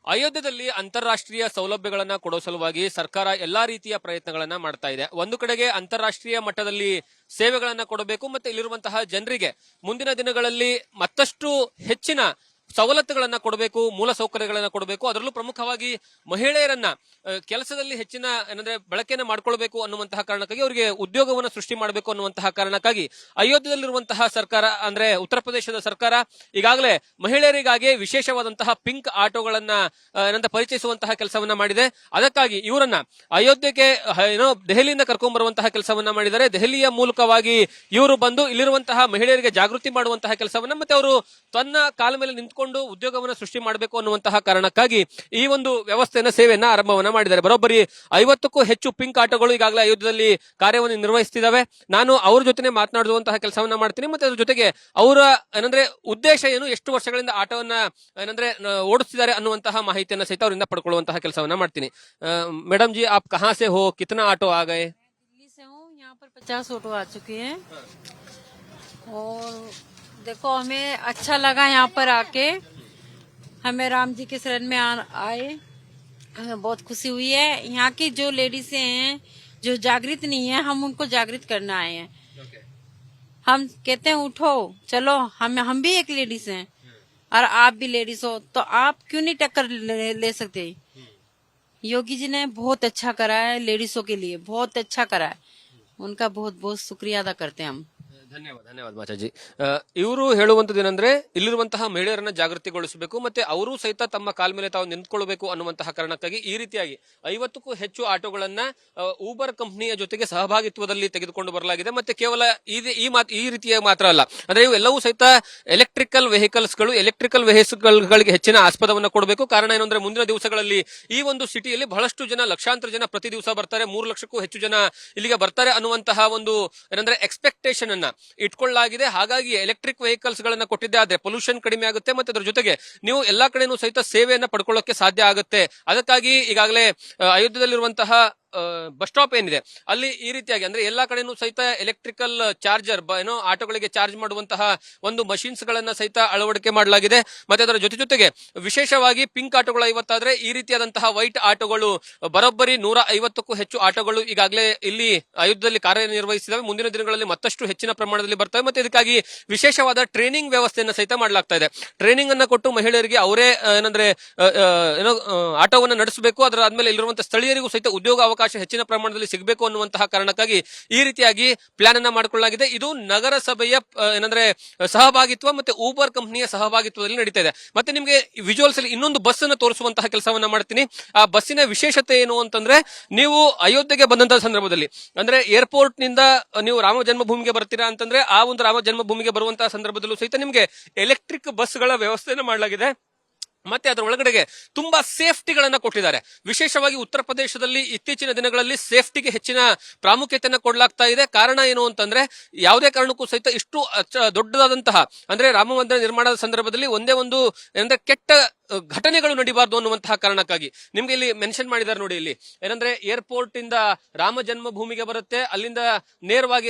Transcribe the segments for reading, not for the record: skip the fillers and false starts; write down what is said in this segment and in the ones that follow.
ಅಯೋಧ್ಯೆಯಲ್ಲಿ ಅಂತಾರಾಷ್ಟ್ರೀಯ ಸೌಲಭ್ಯಗಳನ್ನ ಕೊಡೋ ಸಲುವಾಗಿ ಸರ್ಕಾರ ಎಲ್ಲಾ ರೀತಿಯ ಪ್ರಯತ್ನಗಳನ್ನ ಮಾಡ್ತಾ ಇದೆ. ಒಂದು ಕಡೆಗೆ ಅಂತಾರಾಷ್ಟ್ರೀಯ ಮಟ್ಟದಲ್ಲಿ ಸೇವೆಗಳನ್ನ ಕೊಡಬೇಕು, ಮತ್ತೆ ಇಲ್ಲಿರುವಂತಹ ಜನರಿಗೆ ಮುಂದಿನ ದಿನಗಳಲ್ಲಿ ಮತ್ತಷ್ಟು ಹೆಚ್ಚಿನ ಸವಲತ್ತುಗಳನ್ನ ಕೊಡಬೇಕು, ಮೂಲ ಸೌಕರ್ಯಗಳನ್ನ ಕೊಡಬೇಕು. ಅದರಲ್ಲೂ ಪ್ರಮುಖವಾಗಿ ಮಹಿಳೆಯರನ್ನ ಕೆಲಸದಲ್ಲಿ ಹೆಚ್ಚಿನ ಏನಂದ್ರೆ ಬಳಕೆಯನ್ನು ಮಾಡ್ಕೊಳ್ಬೇಕು ಅನ್ನುವಂತಹ ಕಾರಣಕ್ಕಾಗಿ ಅವರಿಗೆ ಉದ್ಯೋಗವನ್ನು ಸೃಷ್ಟಿ ಮಾಡಬೇಕು ಅನ್ನುವಂತಹ ಕಾರಣಕ್ಕಾಗಿ ಅಯೋಧ್ಯೆಯಲ್ಲಿರುವಂತಹ ಸರ್ಕಾರ ಅಂದ್ರೆ ಉತ್ತರ ಪ್ರದೇಶದ ಸರ್ಕಾರ ಈಗಾಗಲೇ ಮಹಿಳೆಯರಿಗಾಗಿ ವಿಶೇಷವಾದಂತಹ ಪಿಂಕ್ ಆಟೋಗಳನ್ನ ಪರಿಚಯಿಸುವಂತಹ ಕೆಲಸವನ್ನ ಮಾಡಿದೆ. ಅದಕ್ಕಾಗಿ ಇವರನ್ನ ಅಯೋಧ್ಯೆಗೆ ದೆಹಲಿಯಿಂದ ಕರ್ಕೊಂಡ್ ಬರುವಂತಹ ಕೆಲಸವನ್ನ ಮಾಡಿದ್ದಾರೆ. ದೆಹಲಿಯ ಮೂಲಕವಾಗಿ ಇವರು ಬಂದು ಇಲ್ಲಿರುವಂತಹ ಮಹಿಳೆಯರಿಗೆ ಜಾಗೃತಿ ಮಾಡುವಂತಹ ಕೆಲಸವನ್ನ ಮತ್ತೆ ಅವರು ತನ್ನ ಕಾಲ ಮೇಲೆ ನಿಂತ್ಕೊಂಡು ಉದ್ಯೋಗವನ್ನು ಸೃಷ್ಟಿ ಮಾಡಬೇಕು ಅನ್ನುವಂತಹ ಕಾರಣಕ್ಕಾಗಿ ಈ ಒಂದು ವ್ಯವಸ್ಥೆಯನ್ನ ಸೇವೆಯನ್ನ ಆರಂಭವನ್ನ ಮಾಡಿದ್ದಾರೆ. ಬರೋಬ್ಬರಿ 50ಕ್ಕೂ ಹೆಚ್ಚು ಪಿಂಕ್ ಆಟೋಗಳು ಈಗಾಗಲೇ ಅಯೋಧ್ಯೆಯಲ್ಲಿ ಕಾರ್ಯವನ್ನು ನಿರ್ವಹಿಸುತ್ತಿದ್ದಾವೆ. ನಾನು ಅವ್ರ ಜೊತೆ ಮಾತನಾಡುವಂತಹ ಕೆಲಸವನ್ನ ಮಾಡ್ತೀನಿ. ಮತ್ತೆ ಅದ್ರ ಜೊತೆಗೆ ಅವರ ಉದ್ದೇಶ ಏನು, ಎಷ್ಟು ವರ್ಷಗಳಿಂದ ಆಟೋವನ್ನ ಓಡಿಸ್ತಿದ್ದಾರೆ ಅನ್ನುವಂತಹ ಮಾಹಿತಿಯನ್ನ ಸಹಿತ ಅವರಿಂದ ಪಡ್ಕೊಳ್ಳುವಂತಹ ಕೆಲಸವನ್ನ ಮಾಡ್ತೀನಿ. ಮೇಡಮ್ ಜಿ, ಆಪ್ ಕಹಾ ಸೆ ಹೋ, ಕಿतना ಆಟೋ ಆ ಗए? दिल्ली से हूँ, यहाँ पर 50 ऑटो आ चुके हैं और देखो हमें अच्छा लगा यहाँ पर आके। हमें राम जी के शरण में आए, हमें बहुत खुशी हुई है। यहाँ की जो लेडीज हैं जो जागृत नहीं है, हम उनको जागृत करना आए हैं। हम कहते हैं उठो चलो, हम भी एक लेडीज हैं और आप भी लेडीज हो, तो आप क्यों नहीं टक्कर ले सकते। योगी जी ने बहुत अच्छा करा है, लेडीजों के लिए बहुत अच्छा करा है। उनका बहुत बहुत शुक्रिया अदा करते हैं हम। ಧನ್ಯವಾದ ಮಾಚಾಜಿ. ಇವರು ಹೇಳುವಂತದ್ದೇನೆಂದ್ರೆ ಇಲ್ಲಿರುವಂತಹ ಮಹಿಳೆಯರನ್ನ ಜಾಗೃತಿಗೊಳಿಸಬೇಕು, ಮತ್ತೆ ಅವರು ಸಹಿತ ತಮ್ಮ ಕಾಲ ಮೇಲೆ ತಾವು ನಿಂತ್ಕೊಳ್ಬೇಕು ಅನ್ನುವಂತಹ ಕಾರಣಕ್ಕಾಗಿ ಈ ರೀತಿಯಾಗಿ 50ಕ್ಕೂ ಹೆಚ್ಚು ಆಟೋಗಳನ್ನ ಊಬರ್ ಕಂಪನಿಯ ಜೊತೆಗೆ ಸಹಭಾಗಿತ್ವದಲ್ಲಿ ತೆಗೆದುಕೊಂಡು ಬರಲಾಗಿದೆ. ಮತ್ತೆ ಕೇವಲ ಈ ರೀತಿಯ ಮಾತ್ರ ಅಲ್ಲ, ಅಂದ್ರೆ ಇವೆಲ್ಲವೂ ಸಹಿತ ಎಲೆಕ್ಟ್ರಿಕಲ್ ವೆಹಿಕಲ್ಗಳಿಗೆ ಹೆಚ್ಚಿನ ಆಸ್ಪದವನ್ನ ಕೊಡಬೇಕು. ಕಾರಣ ಏನು ಅಂದ್ರೆ ಮುಂದಿನ ದಿವಸಗಳಲ್ಲಿ ಈ ಒಂದು ಸಿಟಿಯಲ್ಲಿ ಬಹಳಷ್ಟು ಜನ, ಲಕ್ಷಾಂತರ ಜನ ಪ್ರತಿ ದಿವಸ ಬರ್ತಾರೆ, 3 ಲಕ್ಷಕ್ಕೂ ಹೆಚ್ಚು ಜನ ಇಲ್ಲಿಗೆ ಬರ್ತಾರೆ ಅನ್ನುವಂತಹ ಒಂದು ಎಕ್ಸ್ಪೆಕ್ಟೇಷನ್ ಅನ್ನ ಇಟ್ಕೊಳ್ಳಲಾಗಿದೆ. ಹಾಗಾಗಿ ಎಲೆಕ್ಟ್ರಿಕ್ ವೆಹಿಕಲ್ಸ್ ಗಳನ್ನ ಕೊಟ್ಟಿದ್ದೆ ಆದ್ರೆ ಪೊಲ್ಯೂಷನ್ ಕಡಿಮೆ ಆಗುತ್ತೆ, ಮತ್ತೆ ಅದರ ಜೊತೆಗೆ ನೀವು ಎಲ್ಲಾ ಕಡೆನೂ ಸಹಿತ ಸೇವೆಯನ್ನ ಪಡ್ಕೊಳ್ಳೋಕೆ ಸಾಧ್ಯ ಆಗುತ್ತೆ. ಅದಕ್ಕಾಗಿ ಈಗಾಗಲೇ ಅಯೋಧ್ಯೆಯಲ್ಲಿರುವಂತಹ ಬಸ್ ಸ್ಟಾಪ್ ಏನಿದೆ ಅಲ್ಲಿ ಈ ರೀತಿಯಾಗಿ ಅಂದ್ರೆ ಎಲ್ಲಾ ಕಡೆನೂ ಸಹಿತ ಎಲೆಕ್ಟ್ರಿಕಲ್ ಚಾರ್ಜರ್ ಆಟೋಗಳಿಗೆ ಚಾರ್ಜ್ ಮಾಡುವಂತಹ ಒಂದು ಮಷಿನ್ಸ್ ಗಳನ್ನ ಸಹಿತ ಅಳವಡಿಕೆ ಮಾಡಲಾಗಿದೆ. ಮತ್ತೆ ಅದರ ಜೊತೆಗೆ ವಿಶೇಷವಾಗಿ ಪಿಂಕ್ ಆಟೋಗಳು 50 ಆದ್ರೆ ಈ ರೀತಿಯಾದಂತಹ ವೈಟ್ ಆಟೋಗಳು ಬರೋಬ್ಬರಿ 150ಕ್ಕೂ ಹೆಚ್ಚು ಆಟೋಗಳು ಈಗಾಗಲೇ ಇಲ್ಲಿ ಅಯೋಧ್ಯೆಯಲ್ಲಿ ಕಾರ್ಯನಿರ್ವಹಿಸಿದಾವೆ. ಮುಂದಿನ ದಿನಗಳಲ್ಲಿ ಮತ್ತಷ್ಟು ಹೆಚ್ಚಿನ ಪ್ರಮಾಣದಲ್ಲಿ ಬರ್ತವೆ. ಮತ್ತೆ ಇದಕ್ಕಾಗಿ ವಿಶೇಷವಾದ ಟ್ರೈನಿಂಗ್ ವ್ಯವಸ್ಥೆಯನ್ನು ಸಹಿತ ಮಾಡಲಾಗ್ತಾ ಇದೆ. ಟ್ರೈನಿಂಗ್ ಅನ್ನ ಕೊಟ್ಟು ಮಹಿಳೆಯರಿಗೆ ಅವರೇ ಆಟೋವನ್ನು ನಡೆಸಬೇಕು. ಅದರ ಆದ್ಮೇಲೆ ಇಲ್ಲಿರುವಂತಹ ಸ್ಥಳೀಯರಿಗೂ ಸಹಿತ ಉದ್ಯೋಗ ಅವಕಾಶ ಹೆಚ್ಚಿನ ಪ್ರಮಾಣದಲ್ಲಿ ಸಿಗಬೇಕು ಅನ್ನುವಂತಹ ಕಾರಣಕ್ಕಾಗಿ ಈ ರೀತಿಯಾಗಿ ಪ್ಲಾನ್ ಅನ್ನ ಮಾಡಿಕೊಳ್ಳಲಾಗಿದೆ. ಇದು ನಗರಸಭೆಯ ಸಹಭಾಗಿತ್ವ ಮತ್ತೆ ಊಬರ್ ಕಂಪನಿಯ ಸಹಭಾಗಿತ್ವದಲ್ಲಿ ನಡೀತಾ ಇದೆ. ಮತ್ತೆ ನಿಮಗೆ ವಿಜುವಲ್ಸ್ ಅಲ್ಲಿ ಇನ್ನೊಂದು ಬಸ್ ಅನ್ನು ತೋರಿಸುವಂತಹ ಕೆಲಸವನ್ನ ಮಾಡ್ತೀನಿ. ಆ ಬಸ್ಸಿನ ವಿಶೇಷತೆ ಏನು ಅಂತಂದ್ರೆ, ನೀವು ಅಯೋಧ್ಯೆಗೆ ಬಂದಂತಹ ಸಂದರ್ಭದಲ್ಲಿ ಅಂದ್ರೆ ಏರ್ಪೋರ್ಟ್ ನಿಂದ ನೀವು ರಾಮ ಜನ್ಮಭೂಮಿಗೆ ಬರ್ತೀರಾ ಅಂತಂದ್ರೆ ಆ ಒಂದು ರಾಮ ಜನ್ಮಭೂಮಿಗೆ ಬರುವಂತಹ ಸಂದರ್ಭದಲ್ಲೂ ಸಹಿತ ನಿಮಗೆ ಎಲೆಕ್ಟ್ರಿಕ್ ಬಸ್ಗಳ ವ್ಯವಸ್ಥೆಯನ್ನು ಮಾಡಲಾಗಿದೆ. ಮತ್ತೆ ಅದರ ಒಳಗಡೆಗೆ ತುಂಬಾ ಸೇಫ್ಟಿಗಳನ್ನ ಕೊಟ್ಟಿದ್ದಾರೆ. ವಿಶೇಷವಾಗಿ ಉತ್ತರ ಪ್ರದೇಶದಲ್ಲಿ ಇತ್ತೀಚಿನ ದಿನಗಳಲ್ಲಿ ಸೇಫ್ಟಿಗೆ ಹೆಚ್ಚಿನ ಪ್ರಾಮುಖ್ಯತೆಯನ್ನ ಕೊಡಲಾಗ್ತಾ ಇದೆ. ಕಾರಣ ಏನು ಅಂತಂದ್ರೆ, ಯಾವುದೇ ಕಾರಣಕ್ಕೂ ಸಹಿತ ಇಷ್ಟು ದೊಡ್ಡದಾದಂತಹ ಅಂದ್ರೆ ರಾಮ ಮಂದಿರ ನಿರ್ಮಾಣದ ಸಂದರ್ಭದಲ್ಲಿ ಒಂದೇ ಒಂದು ಕೆಟ್ಟ ಘಟನೆಗಳು ನಡೀಬಾರ್ದು ಅನ್ನುವಂತಹ ಕಾರಣಕ್ಕಾಗಿ ನಿಮ್ಗೆ ಇಲ್ಲಿ ಮೆನ್ಷನ್ ಮಾಡಿದ್ದಾರೆ ನೋಡಿ. ಇಲ್ಲಿ ಏನಂದ್ರೆ ಏರ್ಪೋರ್ಟ್ ಇಂದ ರಾಮ ಜನ್ಮಭೂಮಿಗೆ ಬರುತ್ತೆ, ಅಲ್ಲಿಂದ ನೇರವಾಗಿ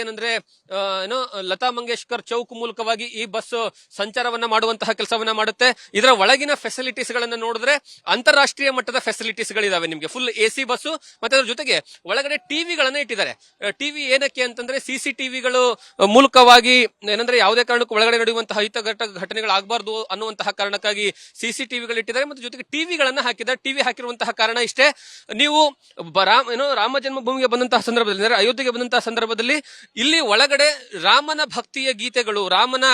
ಲತಾ ಮಂಗೇಶ್ಕರ್ ಚೌಕ್ ಮೂಲಕವಾಗಿ ಈ ಬಸ್ ಸಂಚಾರವನ್ನ ಮಾಡುವಂತಹ ಕೆಲಸವನ್ನ ಮಾಡುತ್ತೆ. ಇದರ ಒಳಗಿನ ಫೆಸಿಲಿಟೀಸ್ ಗಳನ್ನ ನೋಡಿದ್ರೆ ಅಂತಾರಾಷ್ಟ್ರೀಯ ಮಟ್ಟದ ಫೆಸಿಲಿಟೀಸ್ ಗಳಿದಾವೆ. ನಿಮ್ಗೆ ಫುಲ್ ಎಸಿ ಬಸ್, ಮತ್ತೆ ಅದ್ರ ಜೊತೆಗೆ ಒಳಗಡೆ ಟಿವಿಗಳನ್ನ ಇಟ್ಟಿದ್ದಾರೆ. ಟಿವಿ ಏನಕ್ಕೆ ಅಂತಂದ್ರೆ CCTVಗಳು ಮೂಲಕವಾಗಿ ಯಾವುದೇ ಕಾರಣಕ್ಕೂ ಒಳಗಡೆ ನಡೆಯುವಂತಹ ಅಹಿತಕರ ಘಟನೆಗಳಾಗಬಾರ್ದು ಅನ್ನುವಂತಹ ಕಾರಣಕ್ಕಾಗಿ CCTV ಇಟ್ಟಿದ್ದಾರೆ. ಮತ್ತೆ ಜೊತೆಗೆ ಟಿವಿಗಳನ್ನ ಹಾಕಿದ್ದಾರೆ. ಟಿವಿ ಹಾಕಿರುವಂತಹ ಕಾರಣ ಇಷ್ಟೇ, ನೀವು ರಾಮ ಜನ್ಮಭೂಮಿಗೆ ಬಂದಂತಹ ಸಂದರ್ಭದಲ್ಲಿ ಅಂದ್ರೆ ಅಯೋಧ್ಯೆಗೆ ಬಂದಂತಹ ಸಂದರ್ಭದಲ್ಲಿ ಇಲ್ಲಿ ಒಳಗಡೆ ರಾಮನ ಭಕ್ತಿಯ ಗೀತೆಗಳು, ರಾಮನ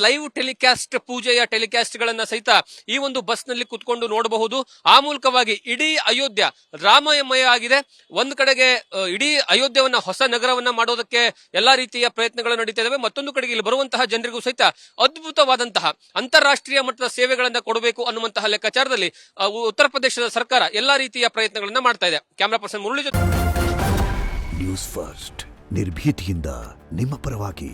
ಲೈವ್ ಟೆಲಿಕಾಸ್ಟ್, ಪೂಜೆಯ ಟೆಲಿಕಾಸ್ಟ್ ಗಳನ್ನ ಸಹಿತ ಈ ಒಂದು ಬಸ್ ನಲ್ಲಿ ಕುತ್ಕೊಂಡು ನೋಡಬಹುದು. ಆ ಮೂಲಕವಾಗಿ ಇಡೀ ಅಯೋಧ್ಯ ರಾಮಮಯ ಆಗಿದೆ. ಒಂದು ಕಡೆಗೆ ಇಡೀ ಅಯೋಧ್ಯವನ್ನ ಹೊಸ ನಗರವನ್ನ ಮಾಡೋದಕ್ಕೆ ಎಲ್ಲಾ ರೀತಿಯ ಪ್ರಯತ್ನಗಳು ನಡೀತಾ ಇದಾವೆ. ಮತ್ತೊಂದು ಕಡೆಗೆ ಇಲ್ಲಿ ಬರುವಂತಹ ಜನರಿಗೂ ಸಹಿತ ಅದ್ಭುತವಾದಂತಹ ಅಂತಾರಾಷ್ಟ್ರೀಯ ಮಟ್ಟದ ಸೇವೆಗಳನ್ನ ಕೊಡಬೇಕು ಅನ್ನುವಂತಹ ಲೆಕ್ಕಾಚಾರದಲ್ಲಿ ಉತ್ತರ ಪ್ರದೇಶದ ಸರ್ಕಾರ ಎಲ್ಲಾ ರೀತಿಯ ಪ್ರಯತ್ನಗಳನ್ನ ಮಾಡ್ತಾ ಇದೆ. ಕ್ಯಾಮರಾ ಪರ್ಸನ್ ಮುರಳಿ ಜೊತೆ ನ್ಯೂಸ್ ಫಸ್ಟ್, ನಿರ್ಭೀತಿಯಿಂದ ನಿಮ್ಮ ಪರವಾಗಿ.